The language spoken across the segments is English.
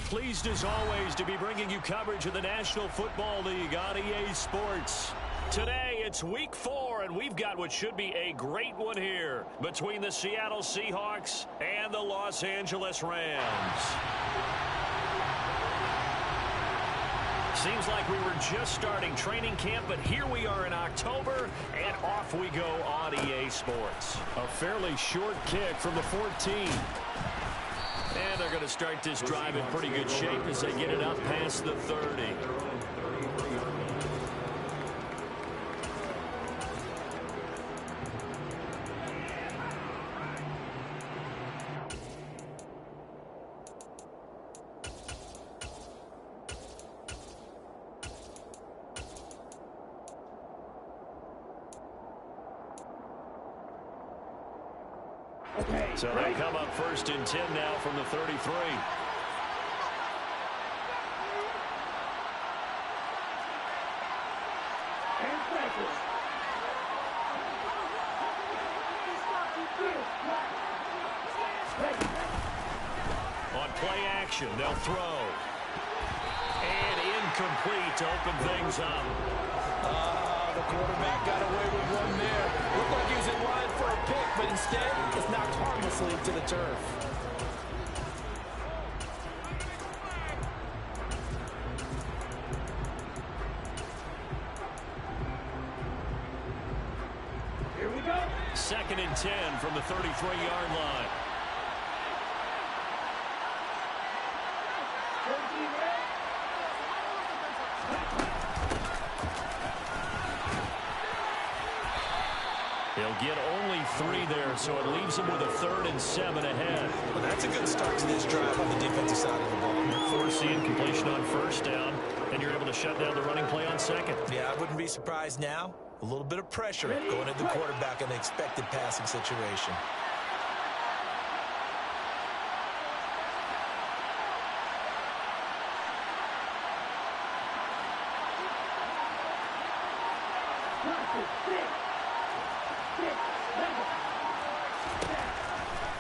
Pleased as always to be bringing you coverage of the National Football League on EA Sports. Today, it's week 4, and we've got what should be a great one here between the Seattle Seahawks and the Los Angeles Rams. Seems like we were just starting training camp, but here we are in October, and off we go on EA Sports. A fairly short kick from the 14. And they're going to start this drive in pretty good shape as they get it up past the 30. So they come up 1st and 10 now from the 33. On play action, they'll throw. And incomplete to open things up. The quarterback got away with one there. Looked like he was in line for a pick, but instead, it's knocked harmlessly to the turf. Here we go. 2nd and 10 from the 33-yard line. He'll get only 3 there, so it leaves him with a 3rd and 7 ahead. Well, that's a good start to this drive on the defensive side of the ball. Force the incompletion on 1st down, and you're able to shut down the running play on 2nd. Yeah, I wouldn't be surprised now. A little bit of pressure going at the quarterback in the expected passing situation.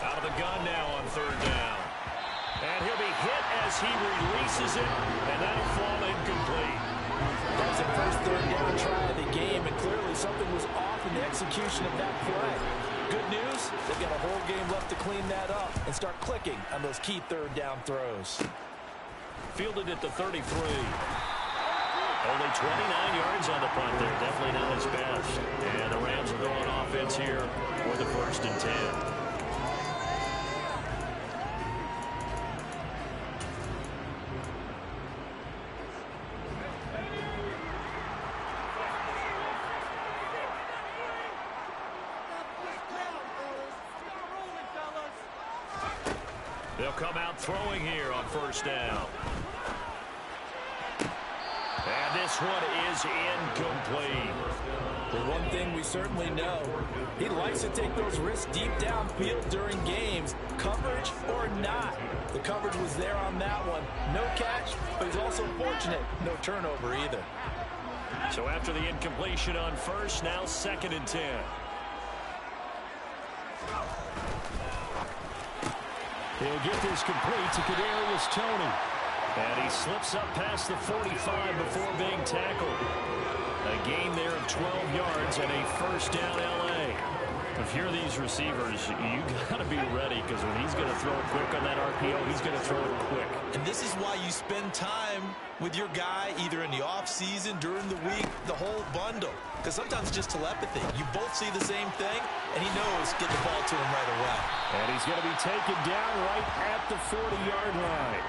Out of the gun now on 3rd down. And he'll be hit as he releases it, and that'll fall incomplete. That was the first 3rd down try of the game, and clearly something was off in the execution of that play. Good news, they've got a whole game left to clean that up and start clicking on those key 3rd down throws. Fielded at the 33. Only 29 yards on the punt there. Definitely not his best. And the Rams will go on offense here for the 1st and 10. They'll come out throwing here on 1st down. And this one is incomplete. The one thing we certainly know, he likes to take those risks deep downfield during games, coverage or not. The coverage was there on that one. No catch, but he's also fortunate. No turnover either. So after the incompletion on 1st, now 2nd and 10. He'll get this complete to Kadarius Toney. And he slips up past the 45 before being tackled. A gain there of 12 yards and a 1st down L.A. If you're these receivers, you got to be ready, because when he's going to throw it quick on that RPO, he's going to throw it quick. And this is why you spend time with your guy either in the offseason, during the week, the whole bundle. Because sometimes it's just telepathy. You both see the same thing, and he knows get the ball to him right away. And he's going to be taken down right at the 40-yard line.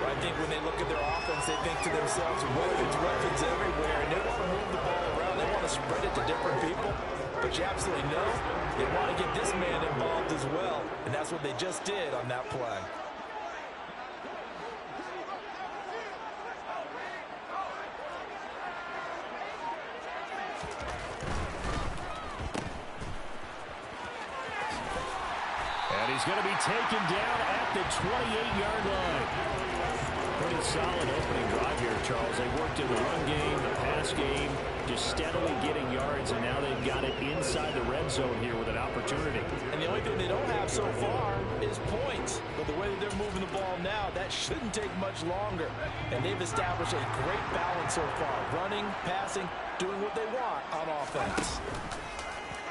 I think when they look at their offense, they think to themselves, weapons everywhere, and they want to move the ball around. They want to spread it to different people. But you absolutely know they want to get this man involved as well, and that's what they just did on that play. And he's going to be taken down at the 28-yard line. Pretty solid opening drive here, Charles. They worked in the run game, the pass game, just steadily getting yards, and now they've got it inside the red zone here with an opportunity. And the only thing they don't have so far is points. But the way that they're moving the ball now, that shouldn't take much longer. And they've established a great balance so far. Running, passing, doing what they want on offense.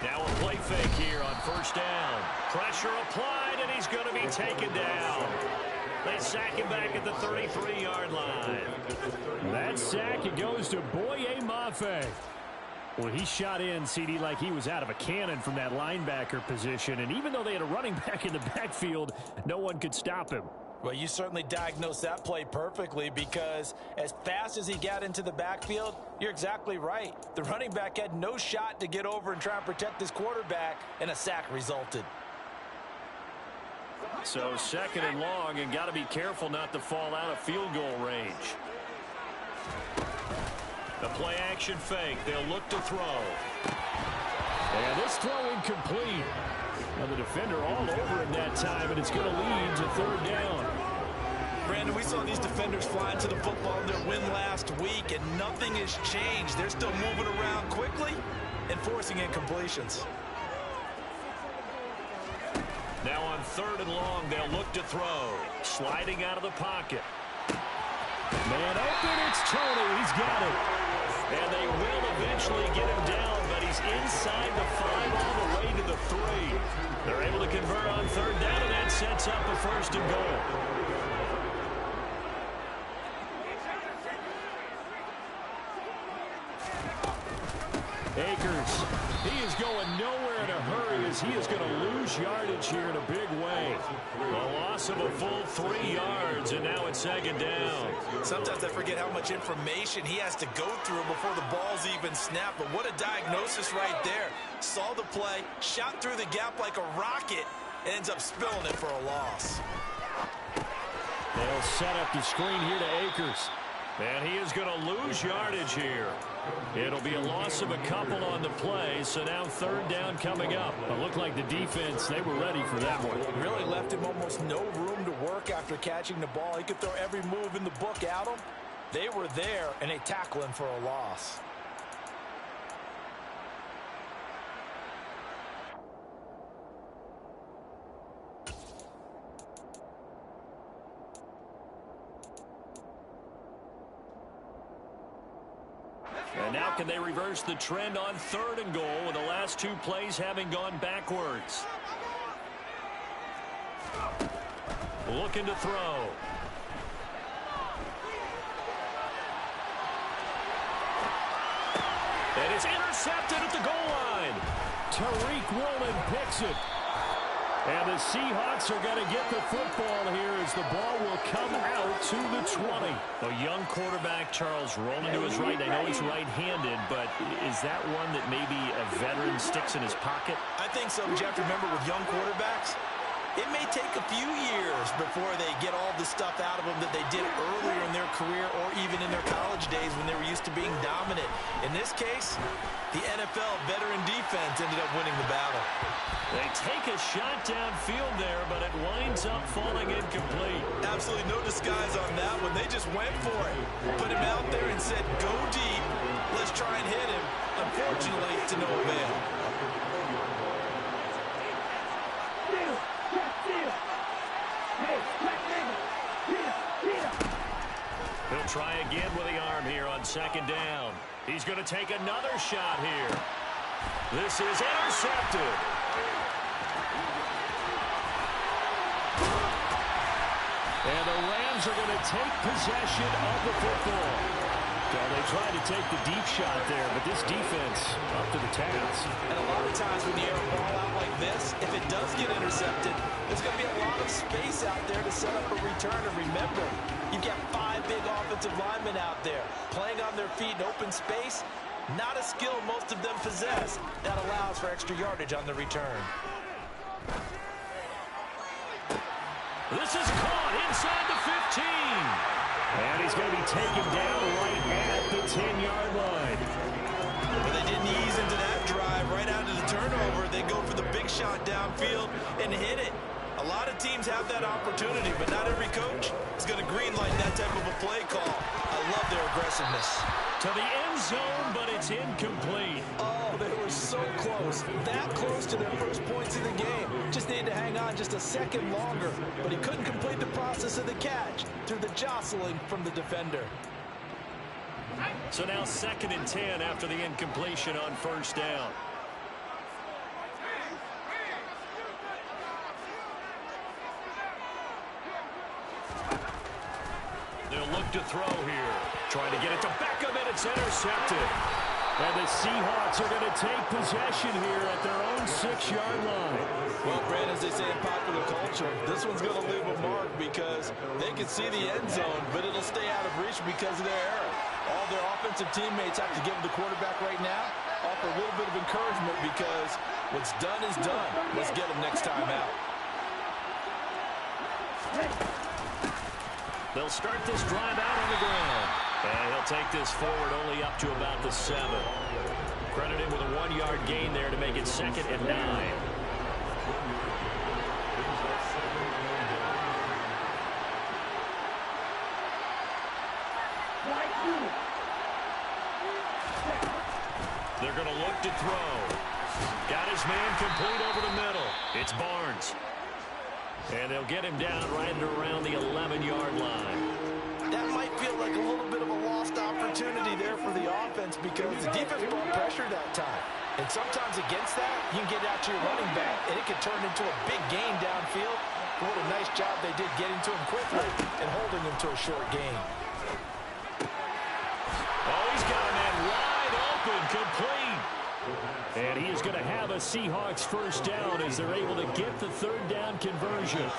Now a play fake here on first down. Pressure applied, and he's going to be taken down. They sack him back at the 33-yard line. That sack, it goes to Boye Mafe. Well, he shot in, CD, like he was out of a cannon from that linebacker position. And even though they had a running back in the backfield, no one could stop him. Well, you certainly diagnosed that play perfectly because as fast as he got into the backfield, you're exactly right. The running back had no shot to get over and try and protect his quarterback, and a sack resulted. So second and long, and got to be careful not to fall out of field goal range. The play action fake. They'll look to throw. And this throw incomplete. Now the defender all over him that time, and it's going to lead to third down. Brandon, we saw these defenders flying to the football in their win last week, and nothing has changed. They're still moving around quickly and forcing incompletions. Now on third and long, they'll look to throw. Sliding out of the pocket. Man open, it's Tony. He's got it. And they will eventually get him down, but he's inside the 5 all the way to the 3. They're able to convert on third down, and that sets up a first and goal. Akers, he is going nowhere in a hurry as he is going to lose yardage here in a big way. A loss of a full 3 yards, and now it's second down. Sometimes I forget how much information he has to go through before the ball's even snapped, but what a diagnosis right there. Saw the play, shot through the gap like a rocket, and ends up spilling it for a loss. They'll set up the screen here to Akers. And he is going to lose yardage here. It'll be a loss of a couple on the play, so now third down coming up. It looked like the defense, they were ready for that one. Really left him almost no room to work after catching the ball. He could throw every move in the book at him. They were there, and they tackle him for a loss. And now can they reverse the trend on third and goal with the last 2 plays having gone backwards? Looking to throw. And it's intercepted at the goal line. Tariq Woolen picks it. And the Seahawks are going to get the football here as the ball will come out to the 20. A young quarterback, Charles, rolling to his right. I know he's right-handed, but is that one that maybe a veteran sticks in his pocket? I think so, but you have to remember with young quarterbacks, it may take a few years before they get all the stuff out of them that they did earlier in their career or even in their college days when they were used to being dominant. In this case, the NFL veteran defense ended up winning the battle. They take a shot downfield there, but it winds up falling incomplete. Absolutely no disguise on that one. They just went for it. Put him out there and said, go deep. Let's try and hit him. Unfortunately, to no avail. He'll try again with the arm here on second down. He's going to take another shot here. This is intercepted. And the Rams are going to take possession of the football. Well, they tried to take the deep shot there, but this defense up to the task. And a lot of times when you air a ball out like this, if it does get intercepted, there's going to be a lot of space out there to set up a return. And remember, you've got 5 big offensive linemen out there playing on their feet in open space. Not a skill most of them possess. That allows for extra yardage on the return. This is caught inside the 15. And he's going to be taken down right at the 10-yard line. But they didn't ease into that drive right out of the turnover. They go for the big shot downfield and hit it. A A lot of teams have that opportunity, but not every coach is going to greenlight that type of a play call. I love their aggressiveness. To the end zone, but it's incomplete. Oh, they were so close. That close to their first points in the game. Just needed to hang on just a second longer, but he couldn't complete the process of the catch through the jostling from the defender. So now 2nd and 10 after the incompletion on first down. They'll look to throw here. Trying to get it to Beckham, and it's intercepted. And the Seahawks are going to take possession here at their own 6-yard line. Well, Brand, as they say in popular culture, this one's going to leave a mark because they can see the end zone, but it'll stay out of reach because of their error. All their offensive teammates have to give the quarterback right now, offer a little bit of encouragement because what's done is done. Let's get them next time out. They'll start this drive out on the ground. And he'll take this forward only up to about the 7. Credit him with a 1-yard gain there to make it 2nd and 9. They're going to look to throw. Got his man complete over the middle. It's Barnes. And they'll get him down right around the 11-yard line. That might feel like a little bit of a lost opportunity there for the offense because the defense brought pressure that time. And sometimes against that, you can get out to your running back, and it can turn into a big gain downfield. But what a nice job they did getting to him quickly and holding him to a short gain. Oh, he's got a man wide open, complete. And he is going to have a Seahawks first down as they're able to get the 3rd down conversion.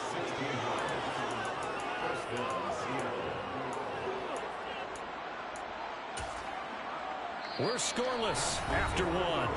We're scoreless after 1.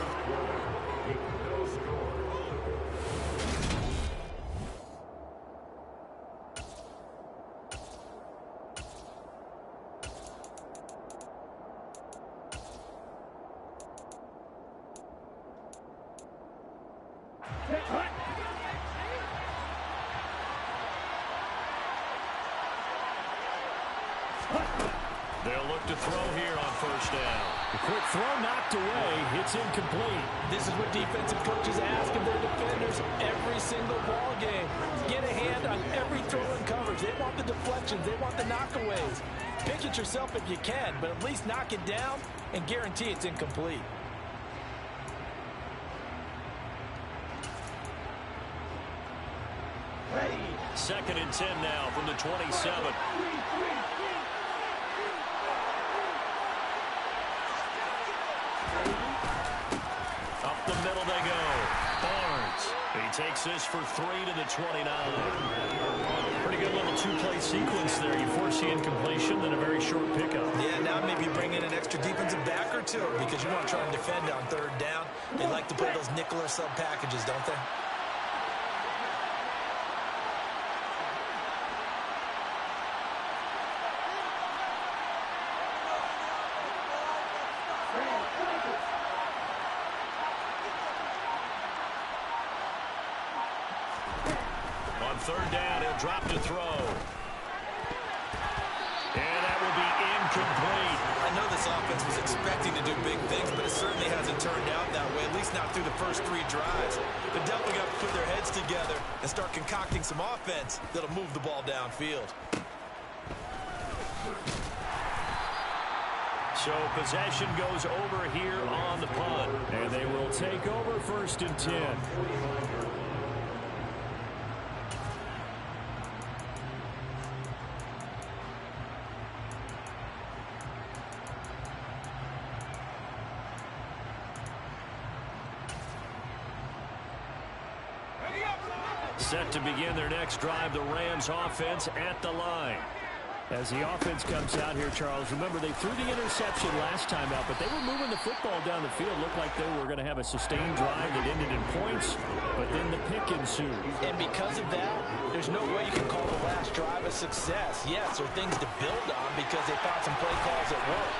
They'll look to throw here on first down. The quick throw knocked away. It's incomplete. This is what defensive coaches ask of their defenders every single ball game. Get a hand on every throw and coverage. They want the deflections. They want the knockaways. Pick it yourself if you can, but at least knock it down and guarantee it's incomplete. Ready. 2nd and 10 now from the 27. Up the middle they go. Barnes. He takes this for 3 to the 29. Pretty good little 2-play sequence there. You force the incompletion, then a very short pickup. Yeah, now maybe bring in an extra defensive back or two because you want to try and defend on 3rd down. They like to play those nickel or sub packages, don't they? On 3rd down, he'll drop to throw. And that will be incomplete. I know this offense was expecting to do big things, but it certainly hasn't turned out that way, at least not through the first 3 drives. They've definitely got to put their heads together and start concocting some offense that'll move the ball downfield. So possession goes over here on the punt. And they will take over 1st and 10. Set to begin their next drive, the Rams offense at the line. As the offense comes out here, Charles, remember they threw the interception last time out, but they were moving the football down the field. Looked like they were going to have a sustained drive that ended in points, but then the pick ensued. And because of that, there's no way you can call the last drive a success. Yes, there are things to build on because they found some play calls that work.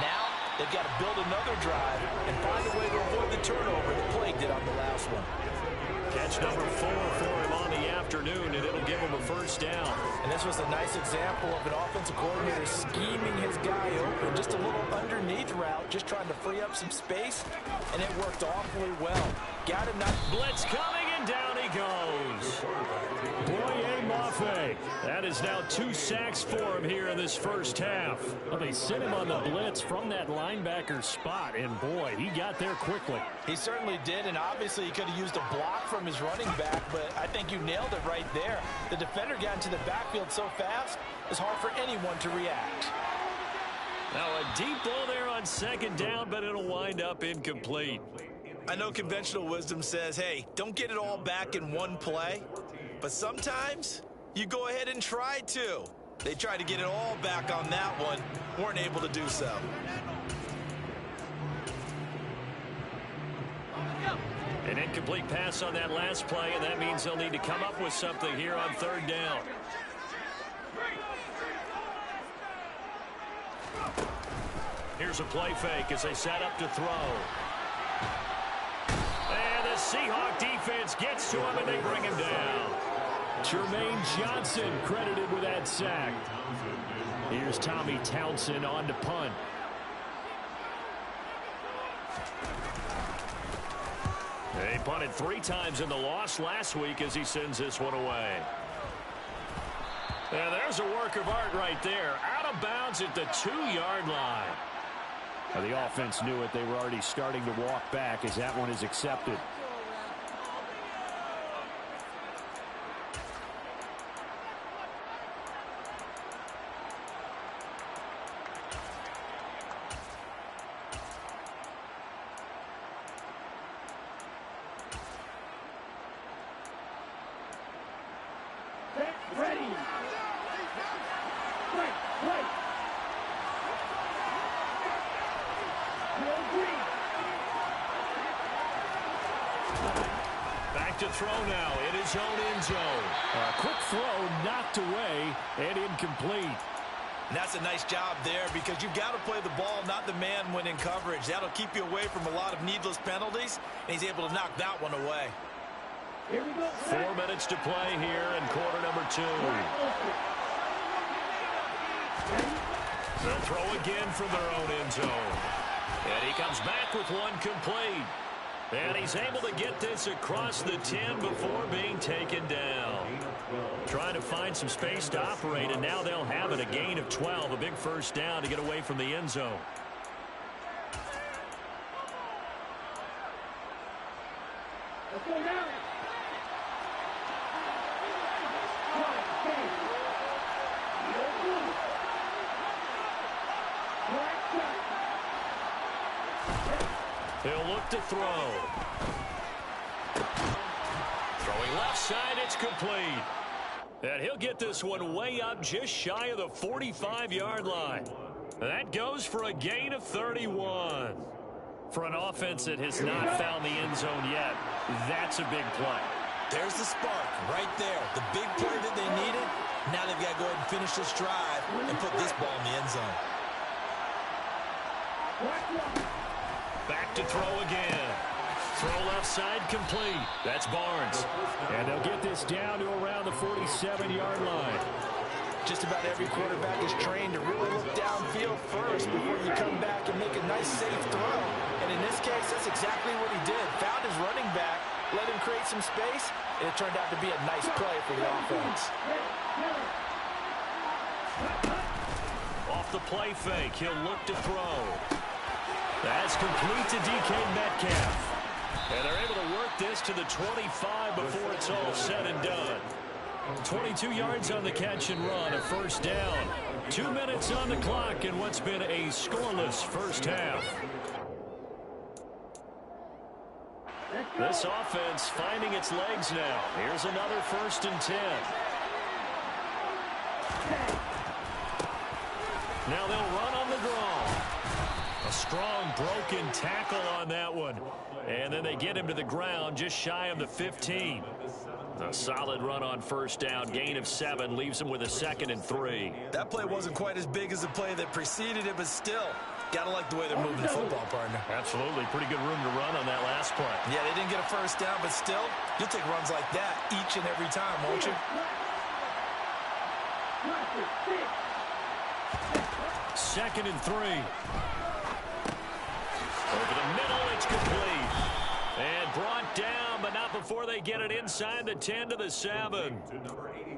Now, they've got to build another drive and find a way to avoid the turnover that plagued it on the last one. Catch number 4 for him on the afternoon, and it'll give him a first down. And this was a nice example of an offensive coordinator scheming his guy open. Just a little underneath route, just trying to free up some space, and it worked awfully well. Got him not. Blitz coming, and down he goes. Boye Mafe. That is now 2 sacks for him here in this first half. Well, they sent him on the blitz from that linebacker spot, and boy, he got there quickly. He certainly did, and obviously he could have used a block from his running back, but I think you nailed it right there. The defender got into the backfield so fast, it's hard for anyone to react. Now a deep ball there on second down, but it'll wind up incomplete. I know conventional wisdom says, hey, don't get it all back in one play, but sometimes you go ahead and try to. They tried to get it all back on that one, weren't able to do so. An incomplete pass on that last play, and that means they'll need to come up with something here on third down. Here's a play fake as they set up to throw. And the Seahawk defense gets to him, and they bring him down. Jermaine Johnson credited with that sack. Here's Tommy Townsend on to punt. They punted 3 times in the loss last week as he sends this one away. And there's a work of art right there. Out of bounds at the 2-yard line. Now, the offense knew it. They were already starting to walk back as that one is accepted. Ready. Right. Back to throw now in his own end zone. A quick throw knocked away and incomplete. And that's a nice job there because you've got to play the ball, not the man when in coverage. That'll keep you away from a lot of needless penalties, and he's able to knock that one away. Here we go. 4 minutes to play here in quarter number 2. They'll throw again from their own end zone. And he comes back with one complete. And he's able to get this across the 10 before being taken down. Trying to find some space to operate, and now they'll have it. A gain of 12, a big first down to get away from the end zone. Let's go now. He'll look to throw. Throwing left side, it's complete. And he'll get this one way up just shy of the 45-yard line. That goes for a gain of 31. For an offense that has not found the end zone yet, that's a big play. There's the spark right there. The big play that they needed. Now they've got to go ahead and finish this drive and put this ball in the end zone. Back to throw again. Throw left side complete. That's Barnes. And they'll get this down to around the 47-yard line. Just about every quarterback is trained to really look downfield first before you come back and make a nice, safe throw. And in this case, that's exactly what he did. Found his running back, let him create some space, and it turned out to be a nice play for the offense. Off the play fake, he'll look to throw. That's complete to DK Metcalf. And they're able to work this to the 25 before it's all said and done. 22 yards on the catch and run, a first down. 2 minutes on the clock in what's been a scoreless first half. This offense finding its legs now. Here's another 1st and 10. Now they'll run on the draw. A strong broken tackle on that one. And then they get him to the ground just shy of the 15. A solid run on first down. Gain of 7 leaves him with a 2nd and 3. That play wasn't quite as big as the play that preceded it, but still, got to like the way they're moving the football, partner. Absolutely. Pretty good room to run on that last play. Yeah, they didn't get a first down, but still, You'll take runs like that each and every time, won't you? Second and 3. Over the middle, it's complete. And brought down, but not before they get it inside the 10 to the 7.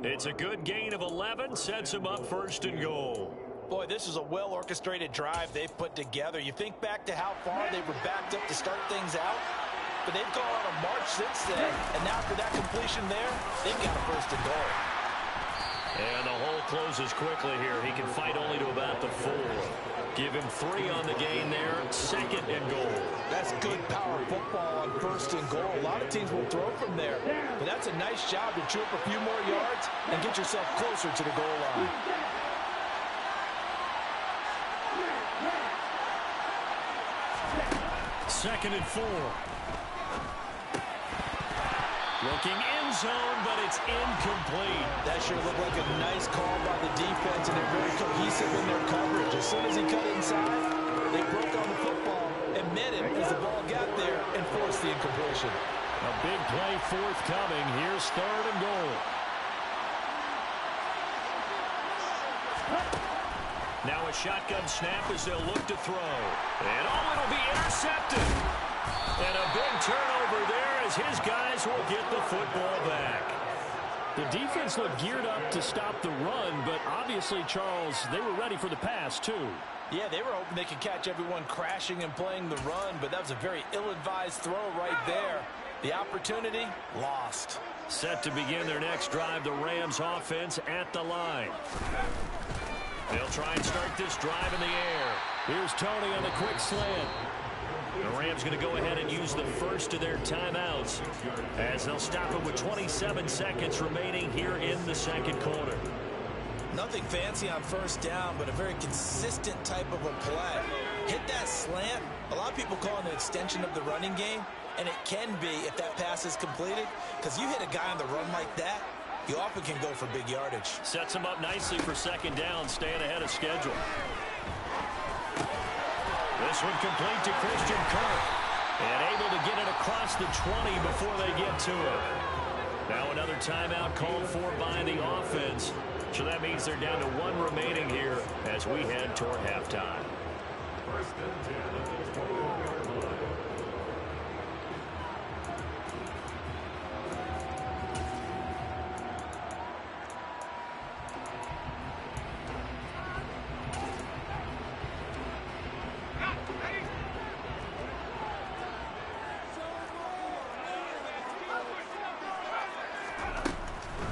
It's a good gain of 11, sets them up first and goal. Boy, this is a well-orchestrated drive they've put together. You think back to how far they were backed up to start things out, but they've gone on a march since then, and now for that completion there, they've got a first and goal. And the hole closes quickly here. He can fight only to about the 4. Give him 3 on the gain there, second and goal. That's good power football on first and goal. A lot of teams will throw from there, but that's a nice job to chew up a few more yards and get yourself closer to the goal line. Second and 4. Looking end zone, but it's incomplete. That sure looked like a nice call by the defense, and they're very cohesive in their coverage. As soon as he cut inside, they broke on the football and met him as the ball got there and forced the incompletion. A big play forthcoming. Here's third and goal. Now a shotgun snap as they'll look to throw. And it'll be intercepted. And a big turnover there as his guys will get the football back. The defense looked geared up to stop the run, but obviously, Charles, they were ready for the pass, too. Yeah, they were hoping they could catch everyone crashing and playing the run, but that was a very ill-advised throw right there. The opportunity, lost. Set to begin their next drive, the Rams offense at the line. They'll try and start this drive in the air. Here's Tony on the quick slant. The Rams going to go ahead and use the first of their timeouts as they'll stop it with 27 seconds remaining here in the second quarter. Nothing fancy on first down, but a very consistent type of a play. Hit that slant. A lot of people call it an extension of the running game, and it can be if that pass is completed, because you hit a guy on the run like that, you often can go for big yardage. Sets him up nicely for second down, staying ahead of schedule. This one complete to Christian Kirk. And able to get it across the 20 before they get to it. Now another timeout called for by the offense. So that means they're down to 1 remaining here as we head toward halftime. First and 10 at the 20-yard line.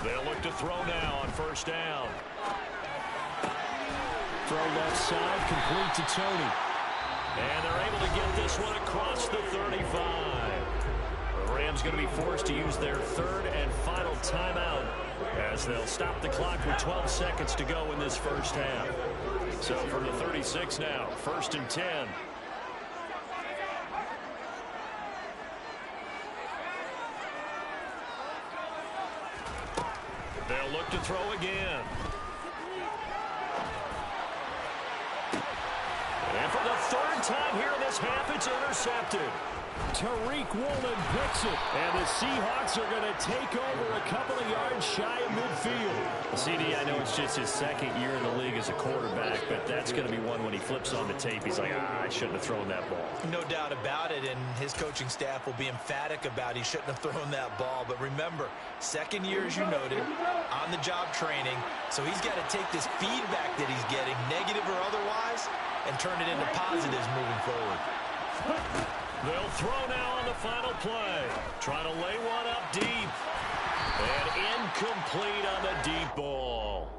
They'll look to throw now on first down. Throw left side, complete to Tony. And they're able to get this one across the 35. The Rams going to be forced to use their third and final timeout as they'll stop the clock with 12 seconds to go in this first half. So from the 36 now, first and 10. They'll look to throw again. And for the third time here in this half, it's intercepted. Tariq Woolen picks it. And the Seahawks are going to take over a couple of yards shy of midfield. CD, I know it's just his second year in the league as a quarterback, but that's going to be one when he flips on the tape. He's like, I shouldn't have thrown that ball. No doubt about it, and his coaching staff will be emphatic about he shouldn't have thrown that ball. But remember, second year, as you noted, on-the-job training, so he's got to take this feedback that he's getting, negative or otherwise, and turn it into positives moving forward. They'll throw now on the final play. Trying to lay one up deep. And incomplete on the deep ball.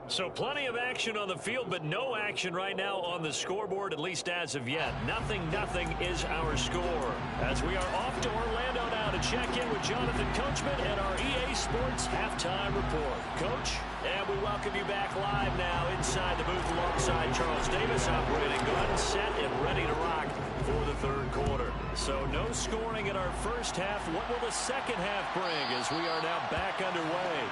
So plenty of action on the field, but no action right now on the scoreboard, at least as of yet. 0-0 is our score. As we are off to Orlando now to check in with Jonathan Coachman and our EA Sports Halftime Report. Coach, and we welcome you back live now inside the booth alongside Charles Davis, operating gun, set and ready to rock for the third quarter. So no scoring in our first half. What will the second half bring as we are now back underway?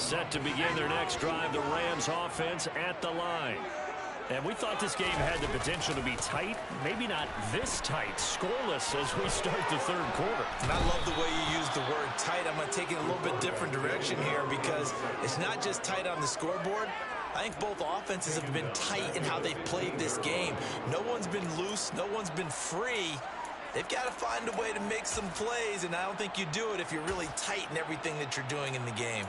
Set to begin their next drive, the Rams offense at the line. And we thought this game had the potential to be tight, maybe not this tight, scoreless as we start the third quarter. And I love the way you use the word tight. I'm going to take it a little bit different direction here because it's not just tight on the scoreboard. I think both offenses have been tight in how they've played this game. No one's been loose. No one's been free. They've got to find a way to make some plays, and I don't think you do it if you're really tight in everything that you're doing in the game.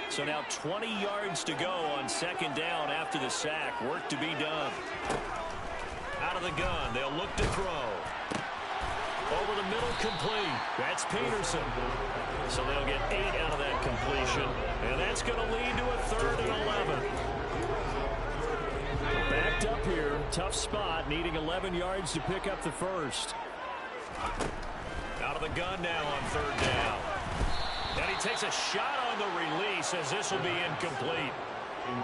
So now 20 yards to go on second down after the sack. Work to be done. Out of the gun, they'll look to throw. Over the middle, complete. That's Peterson. So they'll get 8 out of that completion. And that's going to lead to a 3rd and 11. Backed up here. Tough spot. Needing 11 yards to pick up the first. Out of the gun now on 3rd down. And he takes a shot on the release as this will be incomplete.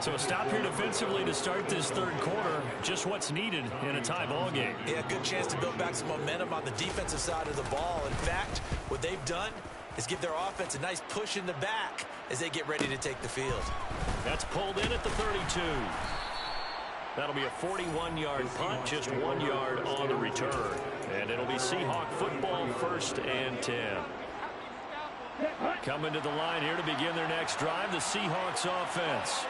So a stop here defensively to start this third quarter. Just what's needed in a tie ball game. Yeah, good chance to build back some momentum on the defensive side of the ball. In fact, what they've done is give their offense a nice push in the back as they get ready to take the field. That's pulled in at the 32. That'll be a 41-yard punt, just 1 yard on the return. And it'll be Seahawk football, 1st and 10. Coming to the line here to begin their next drive, the Seahawks offense.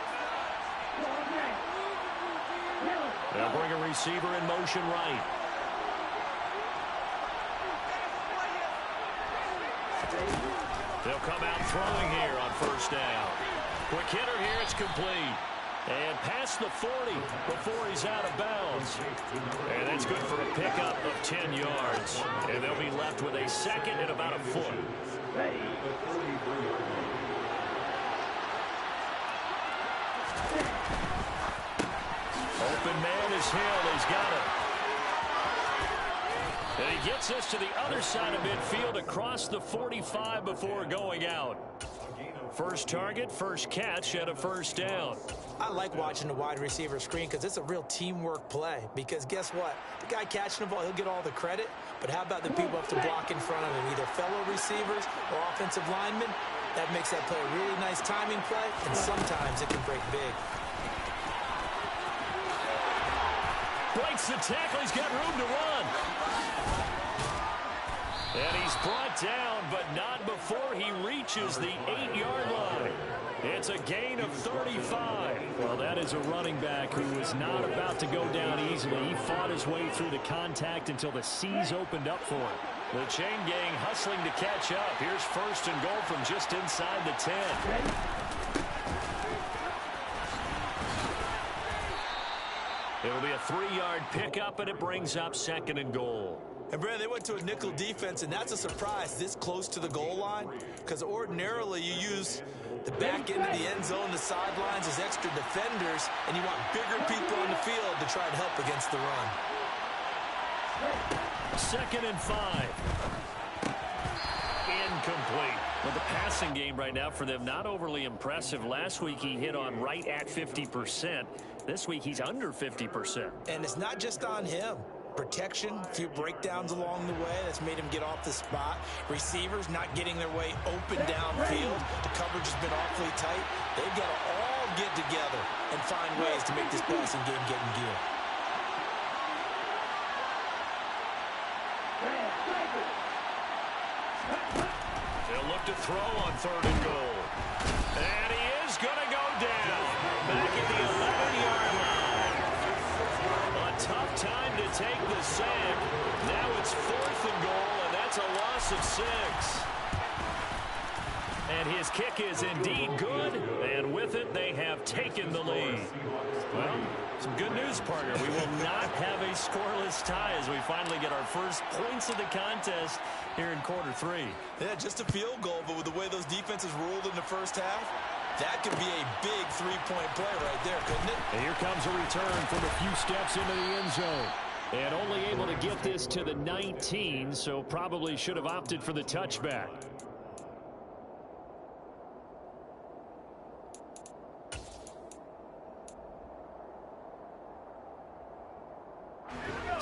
They'll bring a receiver in motion right. They'll come out throwing here on 1st down. Quick hitter here, it's complete. And past the 40 before he's out of bounds. And that's good for a pickup of 10 yards. And they'll be left with a 2nd and about a foot. Open man is Hill. He's got it. And he gets us to the other side of midfield across the 45 before going out. First target, first catch at a 1st down. I like watching the wide receiver screen because it's a real teamwork play. Because guess what? The guy catching the ball, he'll get all the credit. But how about the people up to block in front of him, either fellow receivers or offensive linemen? That makes that play a really nice timing play, and sometimes it can break big. Breaks the tackle. He's got room to run. And he's brought down, but not before he reaches the 8-yard line. It's a gain of 35. Well, that is a running back who was not about to go down easily. He fought his way through the contact until the C's opened up for him. The chain gang hustling to catch up. Here's 1st and goal from just inside the 10. It'll be a 3-yard pickup, and it brings up 2nd and goal. And, Brad, they went to a nickel defense, and that's a surprise this close to the goal line because ordinarily you use the back end of the end zone, the sidelines as extra defenders, and you want bigger people on the field to try to help against the run. 2nd and 5. Incomplete. Well, the passing game right now for them not overly impressive. Last week he hit on right at 50%. This week he's under 50%. And it's not just on him. Protection, a few breakdowns along the way. That's made him get off the spot. Receivers not getting their way open downfield. The coverage has been awfully tight. They've got to all get together and find ways to make this passing game get in gear. They'll look to throw on 3rd and goal. And he is going to go down. Back at the 11-yard line. A tough time to take the sack. Now it's 4th and goal, and that's a loss of 6. And his kick is indeed good, and with it, they have taken the lead. Well, some good news, partner. We will not have a scoreless tie as we finally get our first points of the contest here in quarter 3. Yeah, just a field goal, but with the way those defenses ruled in the first half, that could be a big 3-point play right there, couldn't it? And here comes a return from a few steps into the end zone. And only able to get this to the 19, so probably should have opted for the touchback.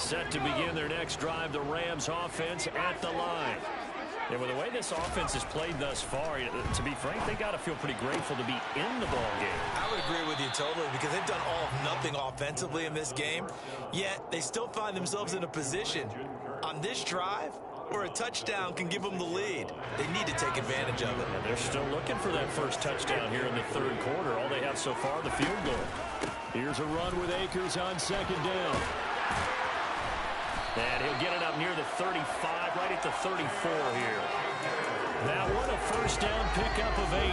Set to begin their next drive, the Rams offense at the line. And with the way this offense has played thus far, to be frank, they got to feel pretty grateful to be in the ball game. I would agree with you totally, because they've done all of nothing offensively in this game, yet they still find themselves in a position on this drive where a touchdown can give them the lead. They need to take advantage of it. And they're still looking for that first touchdown here in the third quarter. All they have so far, the field goal. Here's a run with Akers on second down. And he'll get it up near the 35, right at the 34 here. Now what a first down pickup of 8.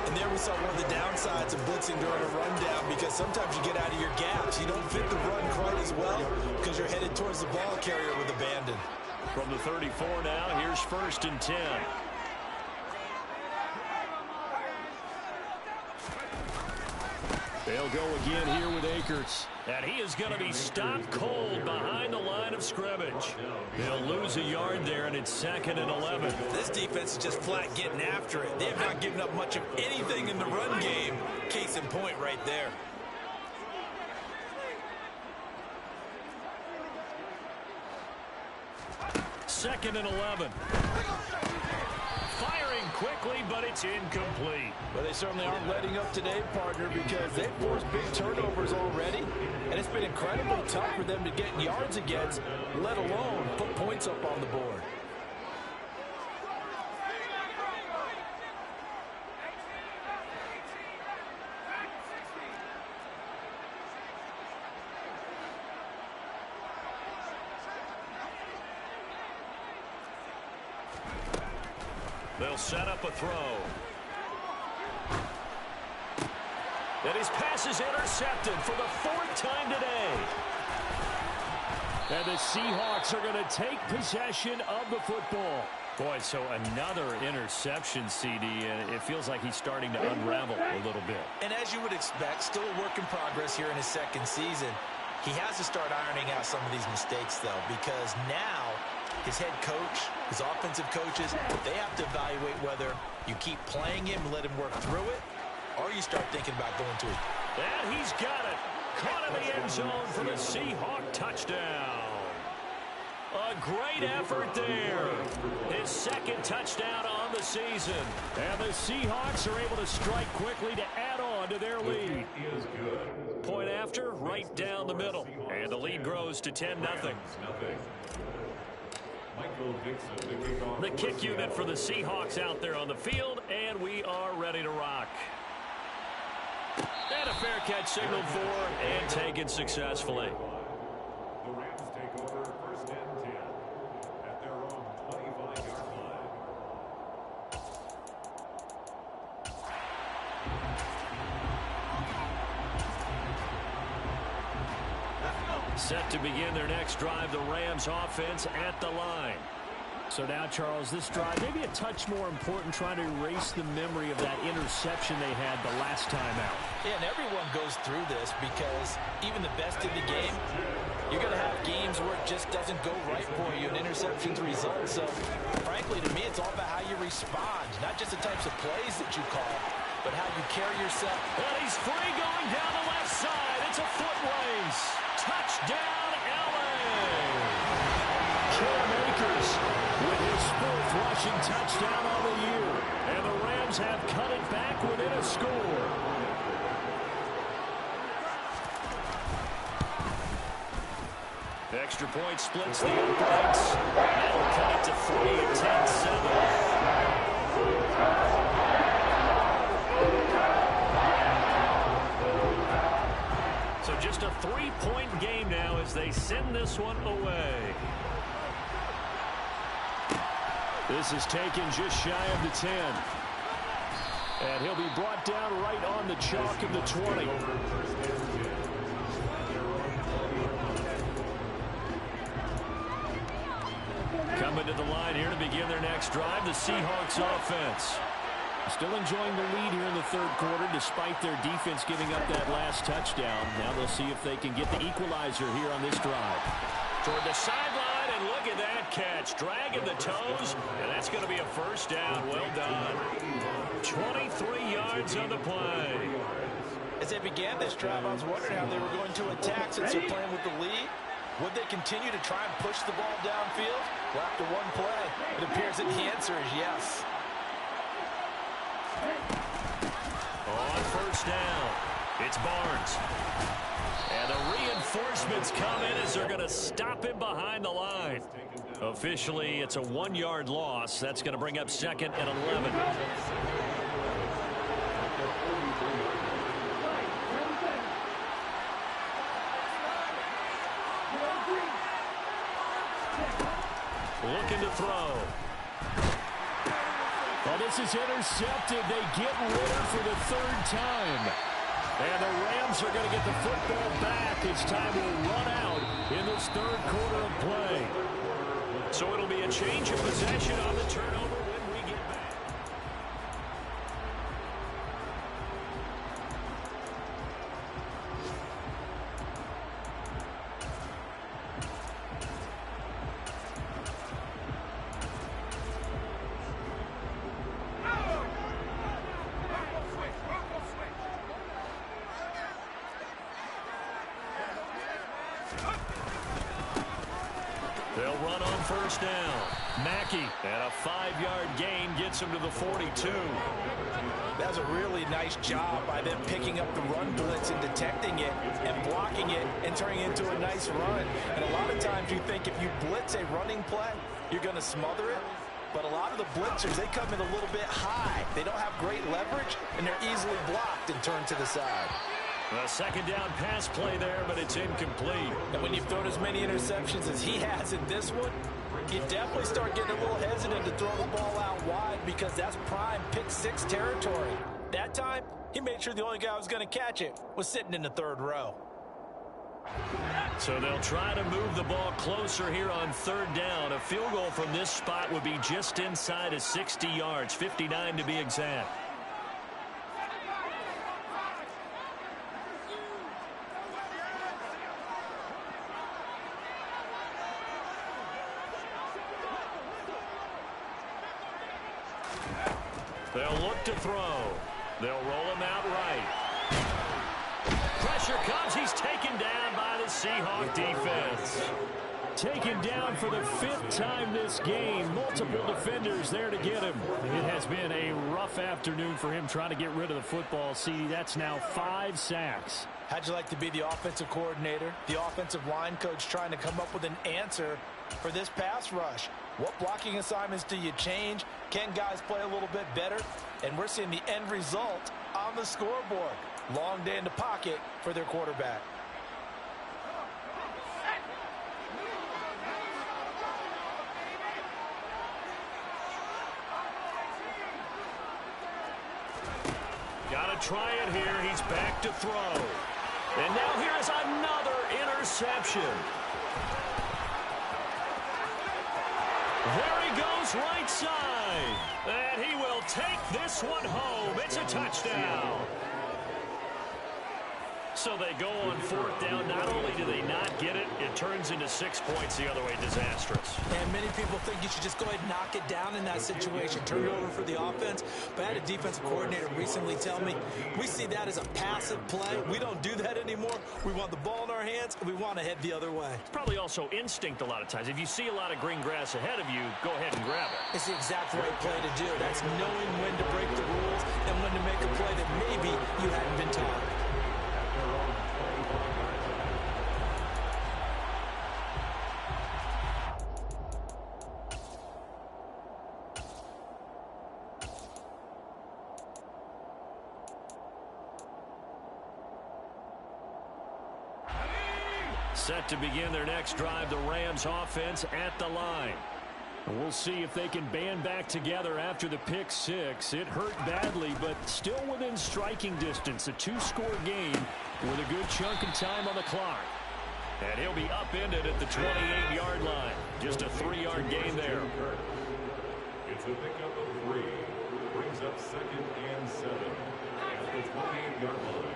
And there we saw one of the downsides of blitzing during a rundown, because sometimes you get out of your gaps. You don't fit the run quite as well because you're headed towards the ball carrier with abandon. From the 34 now, here's 1st and 10. They'll go again here with Akers. And he is going to be stopped cold behind the line of scrimmage. They'll lose a yard there, and it's 2nd and 11. This defense is just flat getting after it. They have not given up much of anything in the run game. Case in point right there. Second and 11. Firing quickly, but it's incomplete. But they certainly aren't letting up today, partner, because they've forced big turnovers already, and it's been incredibly tough for them to get yards against, let alone put points up on the board. They'll set up a throw. And his pass is intercepted for the 4th time today. And the Seahawks are going to take possession of the football. Boy, so another interception, CD, and it feels like he's starting to unravel a little bit. And as you would expect, still a work in progress here in his 2nd season. He has to start ironing out some of these mistakes, though, because now his head coach, his offensive coaches, they have to evaluate whether you keep playing him and let him work through it, or you start thinking about going to it. And he's got it. Caught in the end zone for the Seahawk touchdown. A great effort there. His 2nd touchdown on the season. And the Seahawks are able to strike quickly to add on to their lead. Point after, right down the middle. And the lead grows to 10-0. The kick unit for the Seahawks out there on the field, and we are ready to rock. And a fair catch signaled for and taken successfully. The Rams take over 1st and 10 at their own 25-yard line. Set to begin their next drive, the Rams offense at the line. So now, Charles, this drive maybe a touch more important, trying to erase the memory of that interception they had the last time out. Yeah, and everyone goes through this, because even the best in the game, you're going to have games where it just doesn't go right for you, and interceptions result. So, frankly, to me, it's all about how you respond, not just the types of plays that you call, but how you carry yourself. And he's free going down the left side. It's a foot race. Touchdown, LA! Cam Akers with his 4th rushing touchdown on the year. And the Rams have cut it back within a score. Extra point splits the uprights. That'll cut it to 3 at 10-7. So just a 3-point game now as they send this one away. This is taken just shy of the 10. And he'll be brought down right on the chalk of the 20. Coming to the line here to begin their next drive, the Seahawks offense. Still enjoying the lead here in the 3rd quarter despite their defense giving up that last touchdown. Now they'll see if they can get the equalizer here on this drive. Toward the sideline, and look at that catch. Dragging the toes, and that's going to be a first down. Well done. 23 yards on the play. As they began this drive, I was wondering how they were going to attack since they're playing with the lead. Would they continue to try and push the ball downfield? Well, after one play, it appears that the answer is yes. On first down, it's Barnes. And the reinforcements come in as they're going to stop him behind the line. Officially, it's a 1-yard loss. That's going to bring up 2nd and 11. Looking to throw. Well, this is intercepted. They get Ritter for the 3rd time. And the Rams are going to get the football back as time will run out in this 3rd quarter of play. So it'll be a change of possession on the turnover when we get back. They'll run on first down. Mackey, and a 5-yard gain gets him to the 42. That's a really nice job by them picking up the run blitz and detecting it and blocking it and turning it into a nice run. And a lot of times you think if you blitz a running play, you're going to smother it. But a lot of the blitzers, they come in a little bit high. They don't have great leverage, and they're easily blocked and turned to the side. A 2nd down pass play there, but it's incomplete. And when you've thrown as many interceptions as he has in this one, you definitely start getting a little hesitant to throw the ball out wide because that's prime pick-6 territory. That time, he made sure the only guy who was going to catch it was sitting in the 3rd row. So they'll try to move the ball closer here on 3rd down. A field goal from this spot would be just inside of 60 yards, 59 to be exact. They'll look to throw. They'll roll him out right. Pressure comes. He's taken down by the Seahawk defense. Taken down for the 5th time this game. Multiple defenders there to get him. It has been a rough afternoon for him trying to get rid of the football. See, that's now 5 sacks. How'd you like to be the offensive coordinator, the offensive line coach trying to come up with an answer for this pass rush? What blocking assignments do you change? Can guys play a little bit better? And we're seeing the end result on the scoreboard. Long day in the pocket for their quarterback. Got to try it here. He's back to throw. And now here's another interception. There he goes, right side. And he will take this one home. It's a touchdown. So they go on 4th down. Not only do they not get it, it turns into 6 points the other way. Disastrous. And many people think you should just go ahead and knock it down in that situation. Turn it over for the offense. But I had a defensive coordinator recently tell me, we see that as a passive play. We don't do that anymore. We want the ball in our hands, and we want to head the other way. It's probably also instinct a lot of times. If you see a lot of green grass ahead of you, go ahead and grab it. It's the exact right play to do. That's knowing when to break the rules and when to make a play that maybe you hadn't been taught. Set to begin their next drive, the Rams offense at the line. We'll see if they can band back together after the pick 6. It hurt badly, but still within striking distance. A 2-score game with a good chunk of time on the clock. And he'll be upended at the 28-yard line. Just a 3-yard gain there. It's a pickup of 3. Brings up 2nd and 7 at the 28-yard line.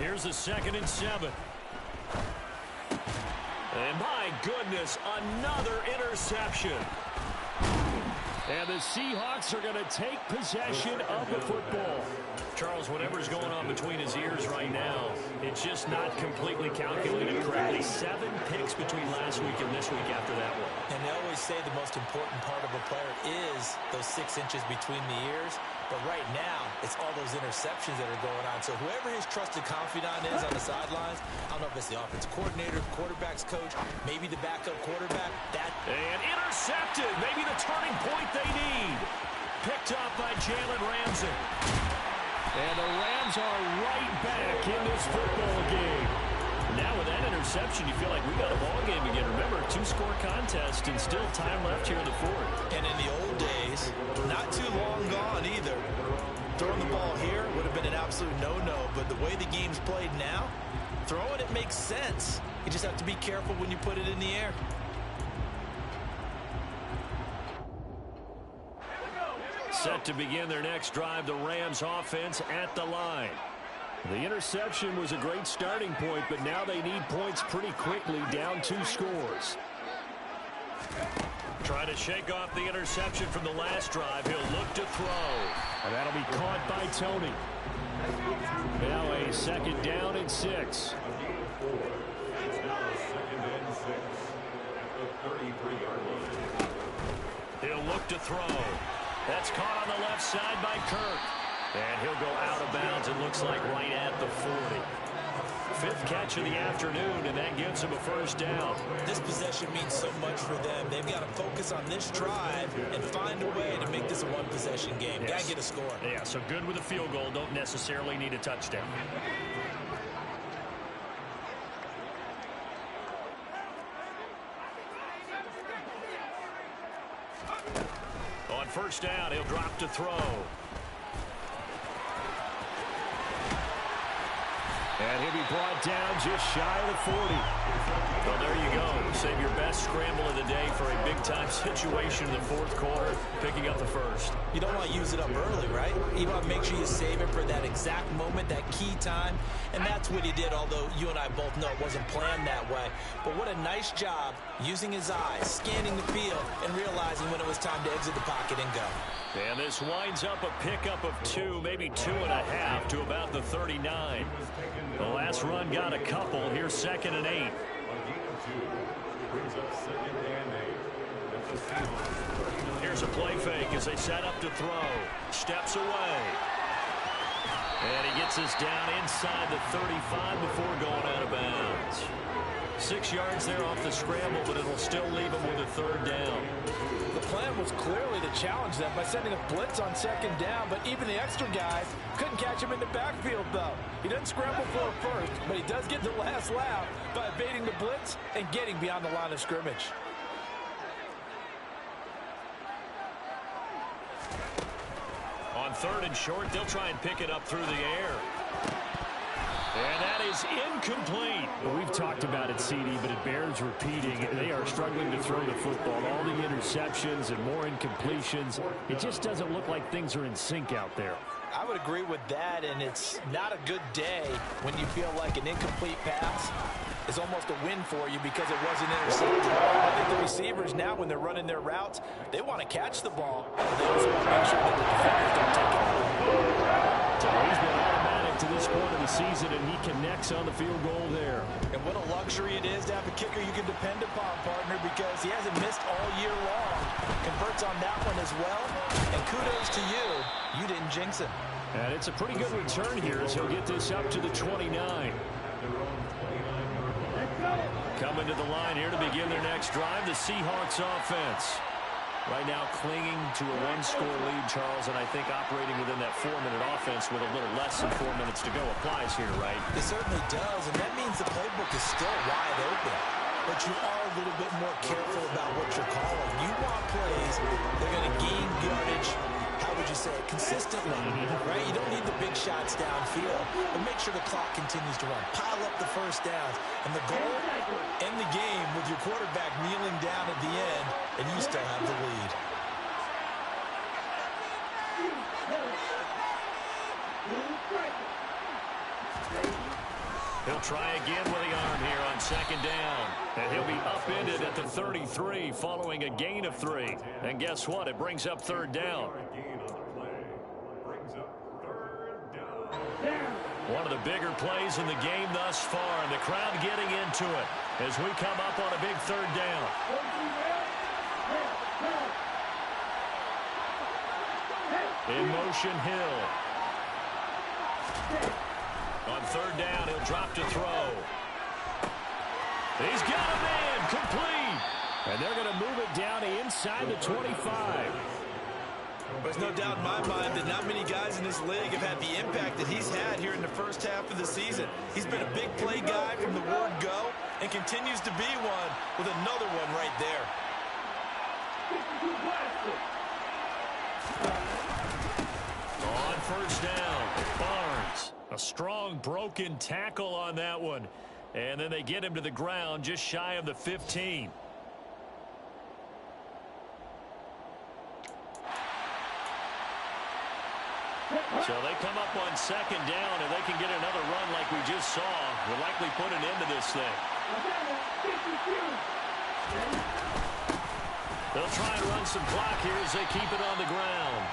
Here's the 2nd and 7. And my goodness, another interception. And the Seahawks are going to take possession of the football. Charles, whatever's going on between his ears right now, it's just not completely calculated correctly. 7 picks between last week and this week after that one. And they always say the most important part of a player is those 6 inches between the ears. But right now, it's all those interceptions that are going on. So whoever his trusted confidant is on the sidelines, I don't know if it's the offensive coordinator, the quarterback's coach, maybe the backup quarterback. And intercepted. Maybe the turning point they need. Picked up by Jalen Ramsey. And the Rams are right back in this football game. Now with that interception, you feel like we got a ball game again. Remember, 2-score contest and still time left here in the fourth. And in the old days, not too long gone either. Throwing the ball here would have been an absolute no-no, but the way the game's played now, throwing it makes sense. You just have to be careful when you put it in the air. Set to begin their next drive, the Rams offense at the line. The interception was a great starting point, but now they need points pretty quickly, down 2 scores. Trying to shake off the interception from the last drive. He'll look to throw. And that'll be caught by Tony. Now a 2nd down and 6. It's now 2nd and 6 at the 33-yard line. He'll look to throw. That's caught on the left side by Kirk. And he'll go out of bounds, it looks like, right at the 40. 5th catch of the afternoon, and that gives him a 1st down. This possession means so much for them. They've got to focus on this drive and find a way to make this a one-possession game. Yes. Got to get a score. Yeah, so good with a field goal. Don't necessarily need a touchdown. On 1st down, he'll drop to throw. And he'll be brought down just shy of the 40. Well, there you go. Save your best scramble of the day for a big-time situation in the 4th quarter, picking up the 1st. You don't want to use it up early, right? You want to make sure you save it for that exact moment, that key time. And that's what he did, although you and I both know it wasn't planned that way. But what a nice job using his eyes, scanning the field, and realizing when it was time to exit the pocket and go. And this winds up a pickup of 2, maybe 2.5 to about the 39. The last run got a couple. Here's 2nd and 8. Brings up 2nd and 8 at the Seahawks. Here's a play fake as they set up to throw. Steps away. And he gets us down inside the 35 before going out of bounds. 6 yards there off the scramble, but it'll still leave him with a 3rd down. The plan was clearly to challenge them by sending a blitz on 2nd down, but even the extra guys couldn't catch him in the backfield, though. He doesn't scramble for it first, but he does get the last laugh by evading the blitz and getting beyond the line of scrimmage. On 3rd and short, they'll try and pick it up through the air. And that is incomplete. Well, we've talked about it, CD, but it bears repeating. They are struggling to throw the football. All the interceptions and more incompletions. It just doesn't look like things are in sync out there. I would agree with that, and it's not a good day when you feel like an incomplete pass is almost a win for you because it wasn't intercepted. I think the receivers now, when they're running their routes, they want to catch the ball. They also want to make sure that the defenders don't take it. So he's been automatic to this point of the season, and he connects on the field goal there. And what a luxury it is to have a kicker you can depend upon, partner, because he hasn't missed all year long. Converts on that one as well. And kudos to you. You didn't jinx him. And it's a pretty good return here as he'll get this up to the 29. Coming to the line here to begin their next drive, the Seahawks offense. Right now clinging to a 1-score lead, Charles, and I think operating within that 4-minute offense with a little less than 4 minutes to go applies here, right? It certainly does, and that means the playbook is still wide open. But you are a little bit more careful about what you're calling. You want plays that are going to gain yardage, how would you say it, consistently, right? You don't need the big shots downfield, but make sure the clock continues to run. Pile up the 1st downs. And the goal, end the game with your quarterback kneeling down at the end, and you still have the lead. He'll try again with the arm here on 2nd down. And he'll be upended at the 33 following a gain of 3. And guess what? It brings up third down. One of the bigger plays in the game thus far, and the crowd getting into it as we come up on a big third down. In motion, Hill. On third down, he'll drop to throw. He's got a man, complete. And they're going to move it down to inside the 25. There's no doubt in my mind that not many guys in this league have had the impact that he's had here in the first half of the season. He's been a big play guy from the word go and continues to be one with another one right there. On first down, Barnes. A strong broken tackle on that one. And then they get him to the ground just shy of the 15. So they come up on second down, and they can get another run like we just saw. Will likely put an end to this thing. They'll try and run some clock here as they keep it on the ground.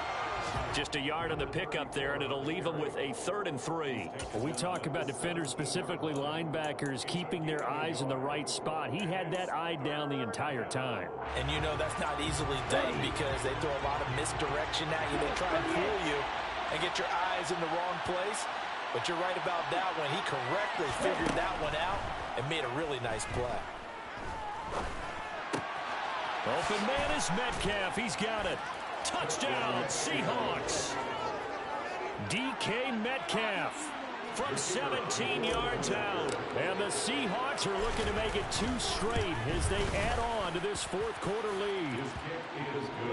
Just a yard on the pickup there, and it'll leave them with a 3rd and 3. Well, we talk about defenders, specifically linebackers, keeping their eyes in the right spot. He had that eye down the entire time. And you know that's not easily done because they throw a lot of misdirection at you. They try and fool you and get your eyes in the wrong place. But you're right about that one. He correctly figured that one out and made a really nice play. Open man is Metcalf. He's got it. Touchdown, Seahawks. DK Metcalf from 17 yards out. And the Seahawks are looking to make it 2 straight as they add on to this 4th quarter lead.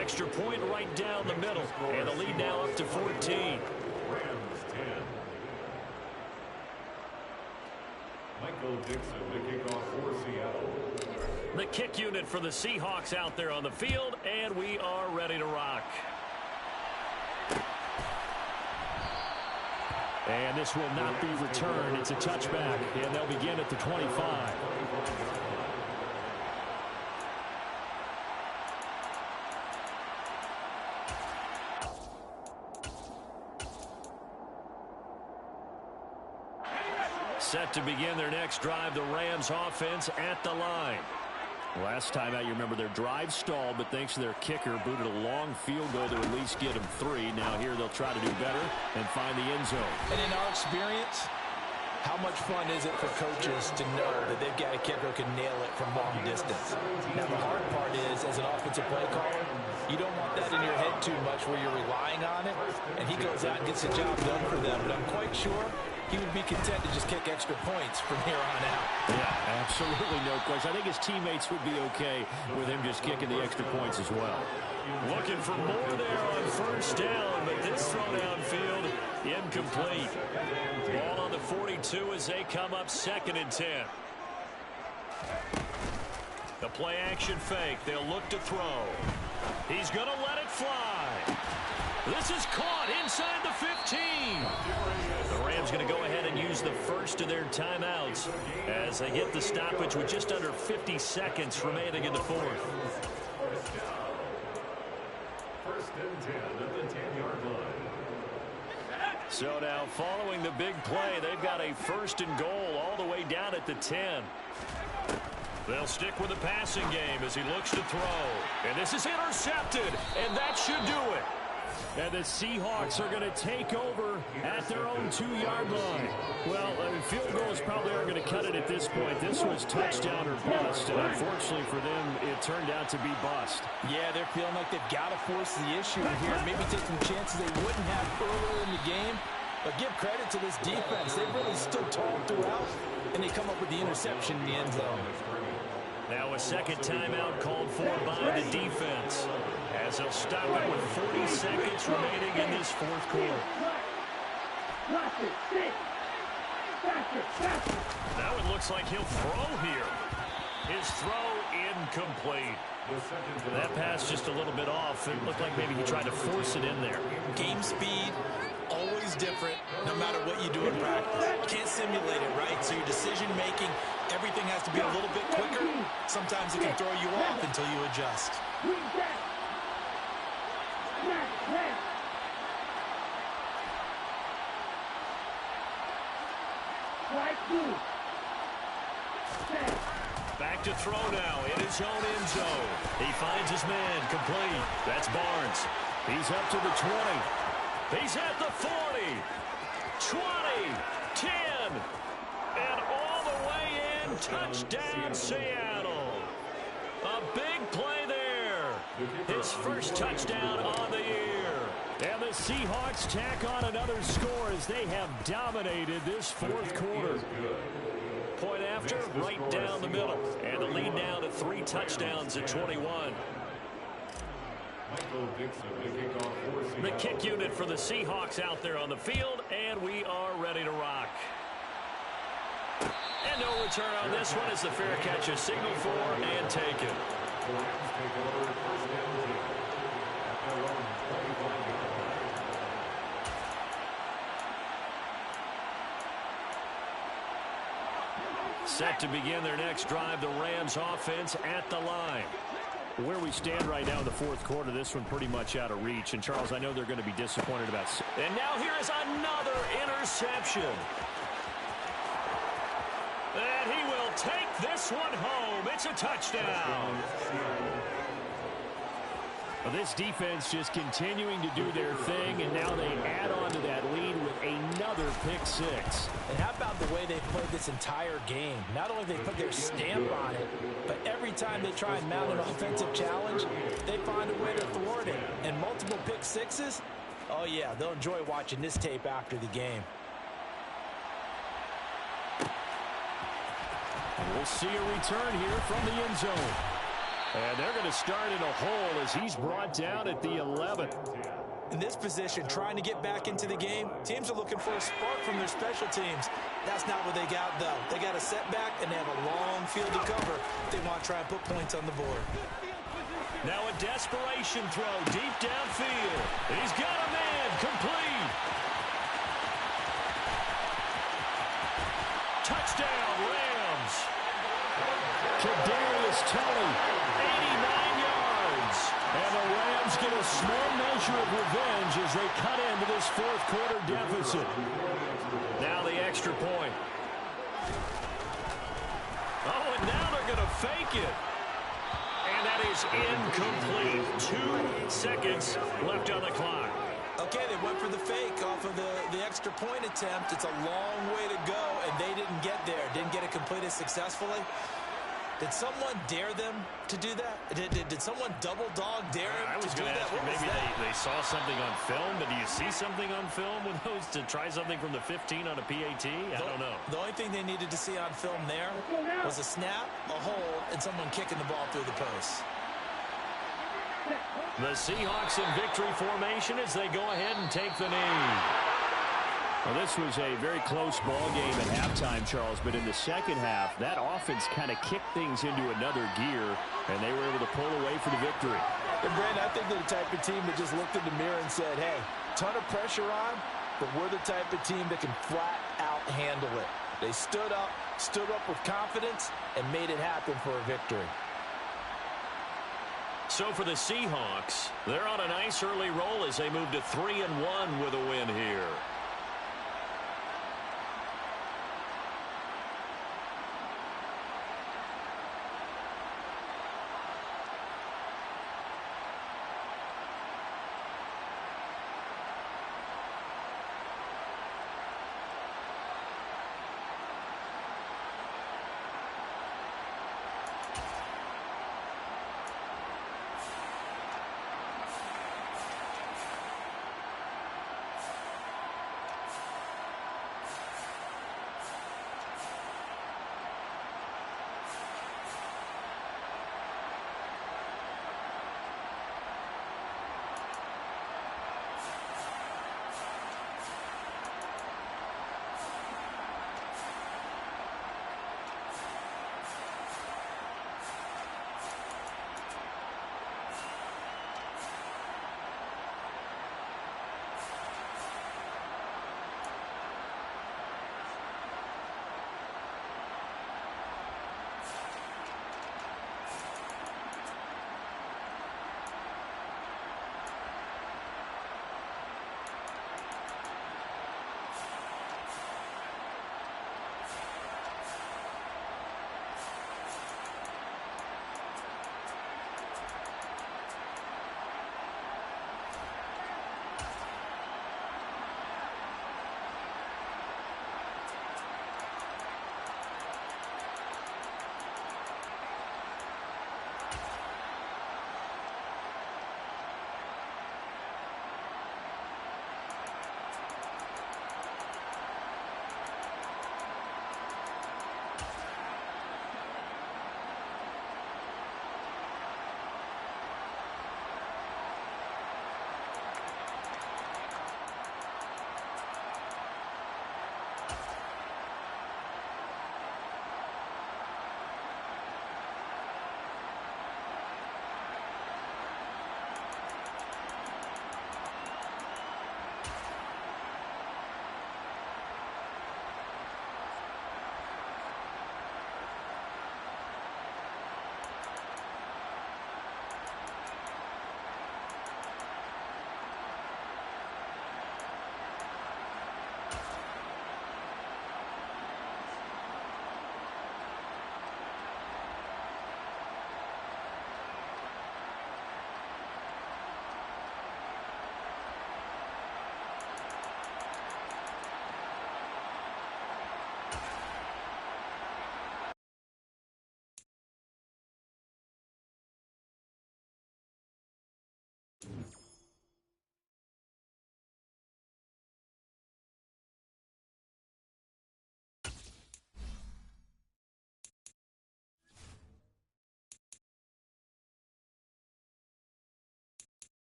Extra point right down the middle. And the lead now up to 14. Michael Dixon, the kickoff for Seattle. The kick unit for the Seahawks out there on the field, and we are ready to rock. And this will not be returned. It's a touchback, and they'll begin at the 25. Set to begin their next drive, the Rams offense at the line. Last time out, you remember their drive stalled, but thanks to their kicker, booted a long field goal to at least get them 3. Now here they'll try to do better and find the end zone. And in our experience, how much fun is it for coaches to know that they've got a kicker who can nail it from long distance? Now the hard part is, as an offensive play caller, you don't want that in your head too much where you're relying on it, and he goes out and gets the job done for them. But I'm quite sure he would be content to just kick extra points from here on out. Yeah, absolutely no question. I think his teammates would be okay with him just kicking the extra points as well. Looking for more there on first down, but this throw downfield incomplete. Ball on the 42 as they come up 2nd and 10. The play action fake. They'll look to throw. He's going to let it fly. This is caught inside the 15. The Rams going to go ahead and use the first of their timeouts as they get the stoppage with just under 50 seconds remaining in the 4th. 1st and 10 at the 10-yard line. So now following the big play, they've got a 1st and goal all the way down at the 10. They'll stick with the passing game as he looks to throw. And this is intercepted, and that should do it. And the Seahawks are going to take over at their own 2-yard line. Well, field goals probably aren't going to cut it at this point. This was touchdown or bust, and unfortunately for them, it turned out to be bust. Yeah, they're feeling like they've got to force the issue here. Maybe take some chances they wouldn't have earlier in the game. But give credit to this defense. They've really stood tall throughout, and they come up with the interception in the end zone. Now a second timeout called for by the defense as they'll stop it with 40 seconds remaining in this 4th quarter. Now it looks like he'll throw here. His throw incomplete. That pass just a little bit off. It looked like maybe he tried to force it in there. Game speed, always always different no matter what you do in practice. You can't simulate it, right? So your decision-making, everything has to be a little bit quicker. Sometimes it can throw you off until you adjust. Back to throw now in his own end zone. He finds his man complete. That's Barnes. He's up to the 20. He's at the 40. 20. 10. And all the way in. Touchdown, Seattle. A big play there. His first touchdown on the year. And the Seahawks tack on another score as they have dominated this fourth quarter. Point after, right down the middle. And the lead now to 3 touchdowns at 21. The kick unit for the Seahawks out there on the field, and we are ready to rock. And no return on this one as the fair catch is signaled for and taken. Set to begin their next drive, the Rams offense at the line. Where we stand right now in the fourth quarter, this one pretty much out of reach. And, Charles, I know they're going to be disappointed about... And now here is another interception. And he will take this one home. It's a touchdown. Well, this defense just continuing to do their thing, and now they add on to that lead with another pick six. And how about the way they played this entire game? Not only they put their stamp on it, but every time they try and mount an offensive challenge, they find a way to thwart it. And multiple pick sixes, oh yeah, they'll enjoy watching this tape after the game. And we'll see a return here from the end zone. And they're going to start in a hole as he's brought down at the 11. In this position, trying to get back into the game, teams are looking for a spark from their special teams. That's not what they got, though. They got a setback, and they have a long field to cover if they want to try and put points on the board. Now a desperation throw deep downfield. He's got a man complete. Touchdown, Rams. Kadarius Toney, 89 yards. and the Rams get a small measure of revenge as they cut into this fourth quarter deficit. Now the extra point. Oh, and now they're going to fake it. And that is incomplete. 2 seconds left on the clock. Okay, they went for the fake off of the extra point attempt. It's a long way to go, and they didn't get there. Didn't get it completed successfully. Did someone dare them to do that? Did someone double dog dare them to do that? I was going to ask you, maybe they saw something on film, but do you see something on film with those to try something from the 15 on a PAT? I don't know. The only thing they needed to see on film there was a snap, a hold, and someone kicking the ball through the post. The Seahawks in victory formation as they go ahead and take the knee. Well, this was a very close ball game at halftime, Charles, but in the second half, that offense kind of kicked things into another gear, and they were able to pull away for the victory. And, Brandon, I think they're the type of team that just looked in the mirror and said, hey, ton of pressure on, but we're the type of team that can flat out handle it. They stood up with confidence, and made it happen for a victory. So for the Seahawks, they're on a nice early roll as they move to 3-1 with a win here.